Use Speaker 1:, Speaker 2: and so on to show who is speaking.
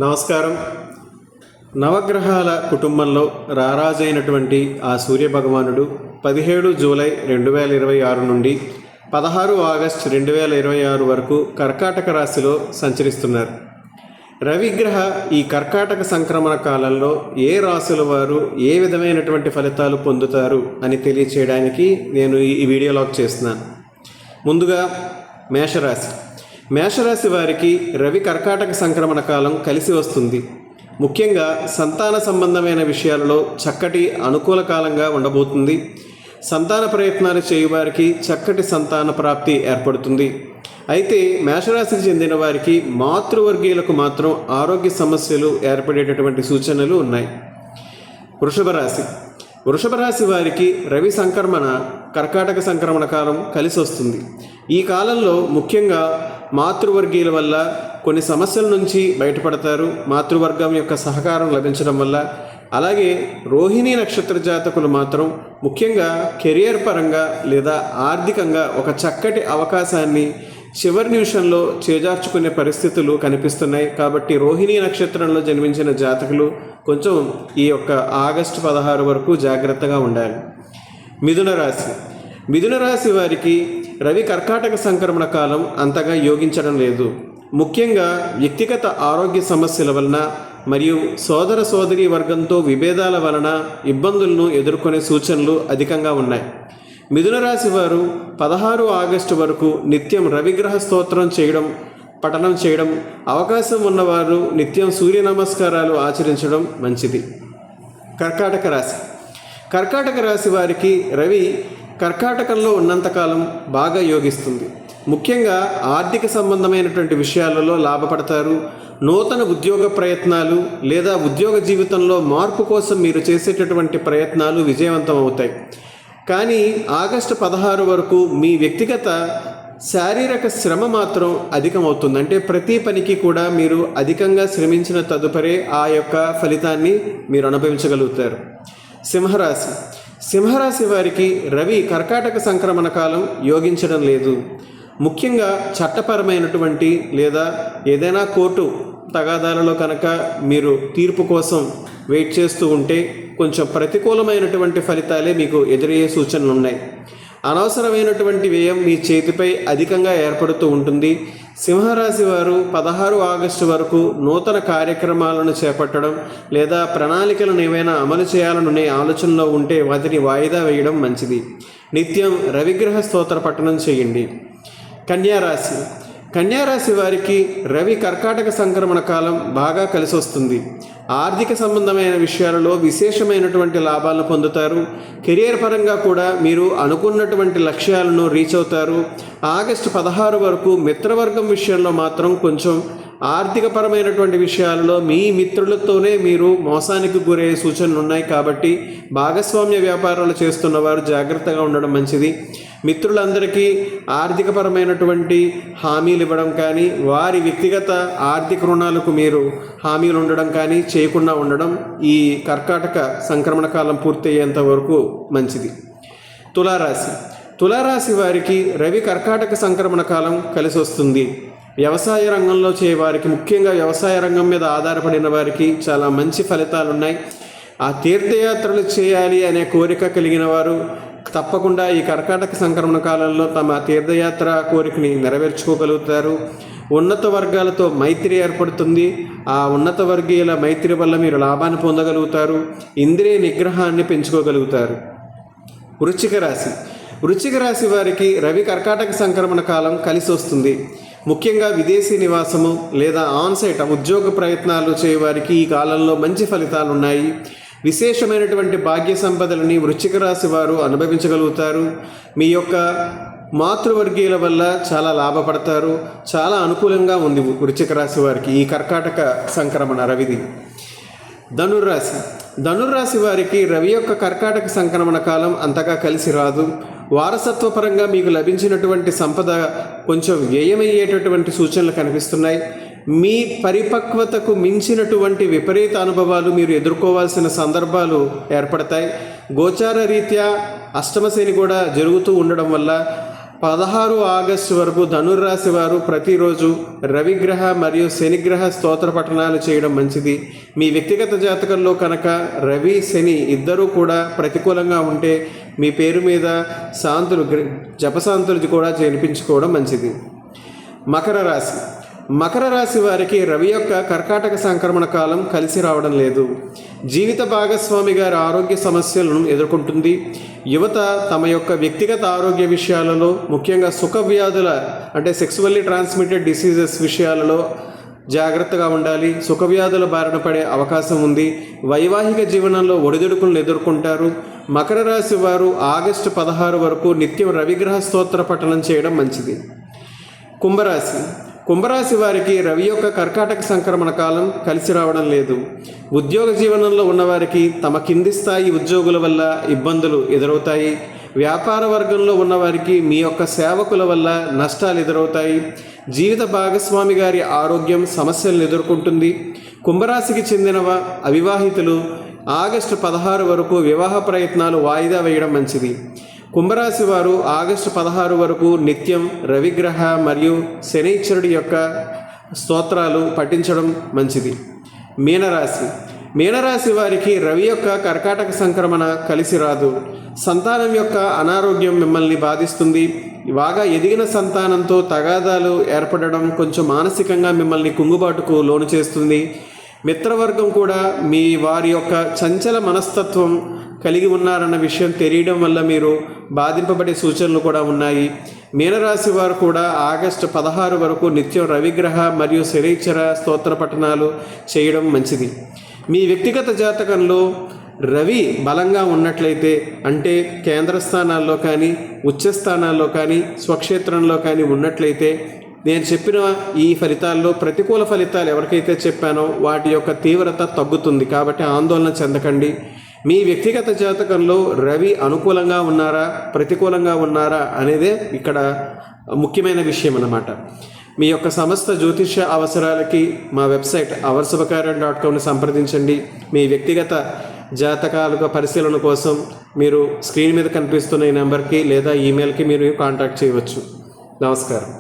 Speaker 1: నమస్కారం. నవగ్రహాల కుటుంబంలో రారాజైనటువంటి ఆ సూర్యభగవానుడు 17 జూలై 2026 నుండి 16 ఆగస్టు 2026 వరకు కర్కాటక రాశిలో సంచరిస్తున్నారు. రవిగ్రహ ఈ కర్కాటక సంక్రమణ కాలంలో ఏ రాశుల వారు ఏ విధమైనటువంటి ఫలితాలు పొందుతారు అని తెలియచేయడానికి నేను ఈ వీడియోలాగ్ చేస్తున్నాను. ముందుగా మేషరాశి వారికి రవి కర్కాటక సంక్రమణ కాలం కలిసి వస్తుంది. ముఖ్యంగా సంతాన సంబంధమైన విషయాలలో చక్కటి అనుకూల కాలంగా ఉండబోతుంది. సంతాన ప్రయత్నాలు చేయువారికి చక్కటి సంతాన ప్రాప్తి ఏర్పడుతుంది. అయితే మేషరాశికి చెందిన వారికి మాతృవర్గీయులకు మాత్రం ఆరోగ్య సమస్యలు ఏర్పడేటటువంటి సూచనలు ఉన్నాయి. వృషభ రాశి వారికి రవి సంక్రమణ కర్కాటక సంక్రమణ కాలం కలిసి వస్తుంది. ఈ కాలంలో ముఖ్యంగా మాతృవర్గీయుల వల్ల కొన్ని సమస్యల నుంచి బయటపడతారు. మాతృవర్గం యొక్క సహకారం లభించడం వల్ల. అలాగే రోహిణీ నక్షత్ర జాతకులు మాత్రం ముఖ్యంగా కెరియర్ పరంగా లేదా ఆర్థికంగా ఒక చక్కటి అవకాశాన్ని చివరి నిమిషంలో చేజార్చుకునే పరిస్థితులు కనిపిస్తున్నాయి. కాబట్టి రోహిణీ నక్షత్రంలో జన్మించిన జాతకులు కొంచెం ఈ యొక్క ఆగస్టు 16 వరకు జాగ్రత్తగా ఉండాలి. మిథున రాశి వారికి రవి కర్కాటక సంక్రమణ కాలం అంతగా యోగించడం లేదు. ముఖ్యంగా వ్యక్తిగత ఆరోగ్య సమస్యల వలన మరియు సోదరీ వర్గంతో విభేదాల వలన ఇబ్బందులను ఎదుర్కొనే సూచనలు అధికంగా ఉన్నాయి. మిథున రాశి వారు 16 ఆగస్టు వరకు నిత్యం రవిగ్రహ స్తోత్రం పఠనం చేయడం, అవకాశం ఉన్నవారు నిత్యం సూర్య నమస్కారాలు ఆచరించడం మంచిది. కర్కాటక రాశి వారికి రవి కర్కాటకంలో ఉన్నంతకాలం బాగా యోగిస్తుంది. ముఖ్యంగా ఆర్థిక సంబంధమైనటువంటి విషయాలలో లాభపడతారు. నూతన ఉద్యోగ ప్రయత్నాలు లేదా ఉద్యోగ జీవితంలో మార్పు కోసం మీరు చేసేటటువంటి ప్రయత్నాలు విజయవంతం అవుతాయి. కానీ ఆగస్టు 16 వరకు మీ వ్యక్తిగత శారీరక శ్రమ మాత్రం అధికమవుతుంది. అంటే ప్రతి పనికి కూడా మీరు అధికంగా శ్రమించిన తదుపరి ఆ యొక్క ఫలితాన్ని మీరు అనుభవించగలుగుతారు. సింహరాశి వారికి రవి కర్కాటక సంక్రమణ కాలం యోగించడం లేదు. ముఖ్యంగా చట్టపరమైనటువంటి లేదా ఏదైనా కోర్టు తగాదాలలో కనుక మీరు తీర్పు కోసం వెయిట్ చేస్తూ ఉంటే కొంచెం ప్రతికూలమైనటువంటి ఫలితాలే మీకు ఎదురయ్యే సూచనలు ఉన్నాయి. అనవసరమైనటువంటి వ్యయం మీ చేతిపై అధికంగా ఏర్పడుతూ ఉంటుంది. సింహరాశి వారు 16 ఆగస్టు వరకు నూతన కార్యక్రమాలను చేపట్టడం లేదా ప్రణాళికలను ఏమైనా అమలు చేయాలనే ఆలోచనలో ఉంటే వాటిని వాయిదా వేయడం మంచిది. నిత్యం రవిగ్రహ స్తోత్ర పఠనం చేయండి. కన్యారాశి వారికి రవి కర్కాటక సంక్రమణ కాలం బాగా కలిసి వస్తుంది. ఆర్థిక సంబంధమైన విషయాలలో విశేషమైనటువంటి లాభాలను పొందుతారు. కెరియర్ పరంగా కూడా మీరు అనుకున్నటువంటి లక్ష్యాలను రీచ్ అవుతారు. ఆగస్టు 16 వరకు మిత్రవర్గం విషయంలో మాత్రం కొంచెం ఆర్థికపరమైనటువంటి విషయాలలో మీ మిత్రులతోనే మీరు మోసానికి గురయ్యే సూచనలు ఉన్నాయి. కాబట్టి భాగస్వామ్య వ్యాపారాలు చేస్తున్న వారు జాగ్రత్తగా ఉండడం మంచిది. మిత్రులందరికీ ఆర్థికపరమైనటువంటి హామీలు ఇవ్వడం కానీ వారి వ్యక్తిగత ఆర్థిక రుణాలకు మీరు హామీలు ఉండడం కానీ చేయకుండా ఉండడం ఈ కర్కాటక సంక్రమణ కాలం పూర్తయ్యేంత వరకు మంచిది. తులారాశి వారికి రవి కర్కాటక సంక్రమణ కాలం కలిసి వస్తుంది. వ్యవసాయ రంగంలో చేయవారికి, ముఖ్యంగా వ్యవసాయ రంగం మీద ఆధారపడిన వారికి చాలా మంచి ఫలితాలు ఉన్నాయి. ఆ తీర్థయాత్రలు చేయాలి అనే కోరిక కలిగిన వారు తప్పకుండా ఈ కర్కాటక సంక్రమణ కాలంలో తమ తీర్థయాత్ర కోరికని నెరవేర్చుకోగలుగుతారు. ఉన్నత వర్గాలతో మైత్రి ఏర్పడుతుంది. ఆ ఉన్నత వర్గీయుల మైత్రి వల్ల మీరు పొందగలుగుతారు. ఇంద్రియ నిగ్రహాన్ని పెంచుకోగలుగుతారు. వృశ్చిక రాశి వారికి రవి కర్కాటక సంక్రమణ కాలం కలిసి వస్తుంది. ముఖ్యంగా విదేశీ నివాసము లేదా ఆన్సైట్ ఉద్యోగ ప్రయత్నాలు చేయవారికి ఈ కాలంలో మంచి ఫలితాలు ఉన్నాయి. విశేషమైనటువంటి భాగ్య సంపదలని వృశ్చిక రాశి వారు అనుభవించగలుగుతారు. మీ యొక్క మాతృవర్గీయుల వల్ల చాలా లాభపడతారు. చాలా అనుకూలంగా ఉంది వృశ్చిక రాశి వారికి ఈ కర్కాటక సంక్రమణ రవిది. ధనుర్రాశి వారికి రవి యొక్క కర్కాటక సంక్రమణ కాలం అంతగా కలిసి రాదు. వారసత్వపరంగా మీకు లభించినటువంటి సంపద కొంచెం వ్యయమయ్యేటటువంటి సూచనలు కనిపిస్తున్నాయి. మీ పరిపక్వతకు మించినటువంటి విపరీత అనుభవాలు మీరు ఎదుర్కోవాల్సిన సందర్భాలు ఏర్పడతాయి. గోచార రీత్యా అష్టమ శని కూడా జరుగుతూ ఉండడం వల్ల 16 ఆగస్టు వరకు ధనుర్రాశి వారు ప్రతిరోజు రవిగ్రహ మరియు శనిగ్రహ స్తోత్ర పఠనాలు చేయడం మంచిది. మీ వ్యక్తిగత జాతకంలో కనుక రవి శని ఇద్దరూ కూడా ప్రతికూలంగా ఉంటే మీ పేరు మీద జపశాంతులు కూడా చేర్పించుకోవడం మంచిది. మకర రాశి వారికి రవి యొక్క కర్కాటక సంక్రమణ కాలం కలిసి రావడం లేదు. జీవిత భాగస్వామి గారి ఆరోగ్య సమస్యలను ఎదుర్కొంటుంది. యువత తమ యొక్క వ్యక్తిగత ఆరోగ్య విషయాలలో, ముఖ్యంగా సుఖ వ్యాధుల అంటే సెక్సువల్లీ ట్రాన్స్మిటెడ్ డిసీజెస్ విషయాలలో జాగ్రత్తగా ఉండాలి. సుఖ వ్యాధుల బారిన పడే అవకాశం ఉంది. వైవాహిక జీవనంలో ఒడిదుడుకులను ఎదుర్కొంటారు. మకర రాశి వారు ఆగస్టు 16 వరకు నిత్యం రవిగ్రహ స్తోత్ర పఠనం చేయడం మంచిది. కుంభరాశి వారికి రవి యొక్క కర్కాటక సంక్రమణ కాలం కలిసి రావడం లేదు. ఉద్యోగ జీవనంలో ఉన్నవారికి తమ కింది స్థాయి ఉద్యోగుల వల్ల ఇబ్బందులు ఎదురవుతాయి. వ్యాపార వర్గంలో ఉన్నవారికి మీ యొక్క సేవకుల వల్ల నష్టాలు ఎదురవుతాయి. జీవిత భాగస్వామి గారి ఆరోగ్యం సమస్యలను ఎదుర్కొంటుంది. కుంభరాశికి చెందిన అవివాహితులు ఆగస్టు 16 వరకు వివాహ ప్రయత్నాలు వాయిదా వేయడం మంచిది. కుంభరాశి వారు ఆగస్టు 16 వరకు నిత్యం రవిగ్రహ మరియు శనైశ్వరుడి యొక్క స్తోత్రాలు పఠించడం మంచిది. మీనరాశి వారికి రవి యొక్క కర్కాటక సంక్రమణ కలిసి రాదు. సంతానం యొక్క అనారోగ్యం మిమ్మల్ని బాధిస్తుంది. బాగా ఎదిగిన సంతానంతో తగాదాలు ఏర్పడడం కొంచెం మానసికంగా మిమ్మల్ని కుంగుబాటుకు లోను చేస్తుంది. మిత్రవర్గం కూడా మీ వారి యొక్క చంచల మనస్తత్వం కలిగి ఉన్నారన్న విషయం తెలియడం వల్ల మీరు బాధింపబడే సూచనలు కూడా ఉన్నాయి. మీనరాశి వారు కూడా ఆగస్టు 16 వరకు నిత్యం రవిగ్రహ మరియు శనైశ్వర స్తోత్ర పఠనాలు చేయడం మంచిది. మీ వ్యక్తిగత జాతకంలో రవి బలంగా ఉన్నట్లయితే, అంటే కేంద్ర స్థానాల్లో కానీ ఉచ్చస్థానాల్లో కానీ స్వక్షేత్రంలో కానీ ఉన్నట్లయితే, నేను చెప్పిన ఈ ఫలితాల్లో ప్రతికూల ఫలితాలు ఎవరికైతే చెప్పానో వాటి యొక్క తీవ్రత తగ్గుతుంది. కాబట్టి ఆందోళన చెందకండి. మీ వ్యక్తిగత జాతకంలో రవి అనుకూలంగా ఉన్నారా ప్రతికూలంగా ఉన్నారా అనేదే ఇక్కడ ముఖ్యమైన విషయం అన్నమాట. మీ యొక్క సమస్త జ్యోతిష్య అవసరాలకి మా వెబ్సైట్ avarshubhakaran.comని సంప్రదించండి. మీ వ్యక్తిగత జాతకాల పరిశీలన కోసం మీరు స్క్రీన్ మీద కనిపిస్తున్న ఈ నెంబర్కి లేదా ఈమెయిల్కి మీరు కాంటాక్ట్ చేయవచ్చు. నమస్కారం.